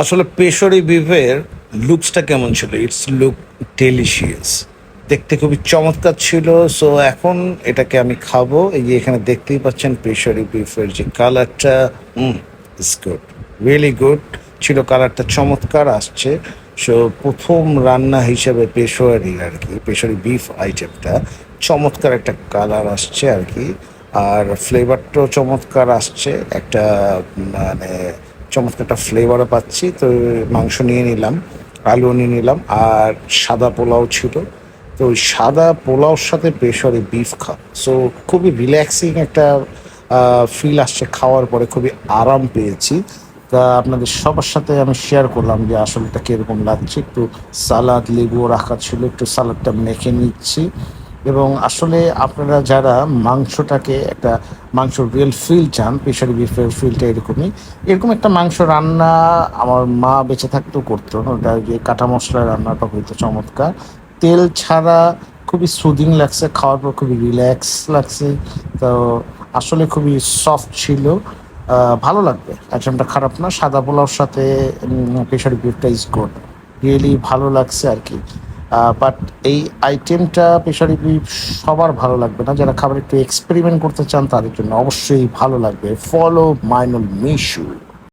আসলে পেশরি বিফের লুকসটা কেমন ছিল? ইটস লুক ডেলিশিয়াস, দেখতে খুবই চমৎকার ছিল। সো এখন এটাকে আমি খাবো। এই যে এখানে দেখতেই পাচ্ছেন পেশরি বিফের যে কালারটা, ইটস গুড, রিয়েলি গুড ছিল। কালারটা চমৎকার আসছে। সো প্রথম রান্না হিসেবে পেশোয়ারি আর কি, পেশরি বিফ আইটেমটা চমৎকার একটা কালার আসছে আর কি। আর ফ্লেভারটাও চমৎকার আসছে, একটা মানে চমৎকার একটা ফ্লেভারও পাচ্ছি। তো মাংস নিয়ে নিলাম, আলু নিয়ে নিলাম, আর সাদা পোলাও ছিল। তো ওই সাদা পোলাওর সাথে পেশরি বিফ সো খুবই রিল্যাক্সিং একটা ফিল আসছে খাওয়ার পরে, খুবই আরাম পেয়েছি। তা আপনাদের সবার সাথে আমি শেয়ার করলাম যে আসলে এটা কীরকম লাগছে। একটু সালাদ লেবুও রাখা ছিল, একটু সালাদটা মেখে নিচ্ছি। এবং আসলে আপনারা যারা মাংসটাকে একটা মাংসর রিয়েল ফিল চান, প্রেশারি বিফের ফিলটা এরকমই। এরকম একটা মাংস রান্না আমার মা বেঁচে থাকতেও করতো। ওটা যে কাটা মশলা রান্নাটা হইতো চমৎকার, তেল ছাড়া। খুবই সুদিং লাগছে খাওয়ার পর, খুবই রিল্যাক্স লাগছে। তো আসলে খুবই সফট ছিল। ভালো লাগবে, আইটেমটা খারাপ না। সাদা পোলাওর সাথে প্রেশারি বিফটা ইজ গুড, রিয়েলি ভালো লাগছে আর কি। বাট এই আইটেমটা প্রেশারি বিফ সবার ভালো লাগবে না। যারা খাবার একটু এক্সপেরিমেন্ট করতে চান তাদের জন্য অবশ্যই ভালো লাগবে। ফলো মাইনুল মিশু।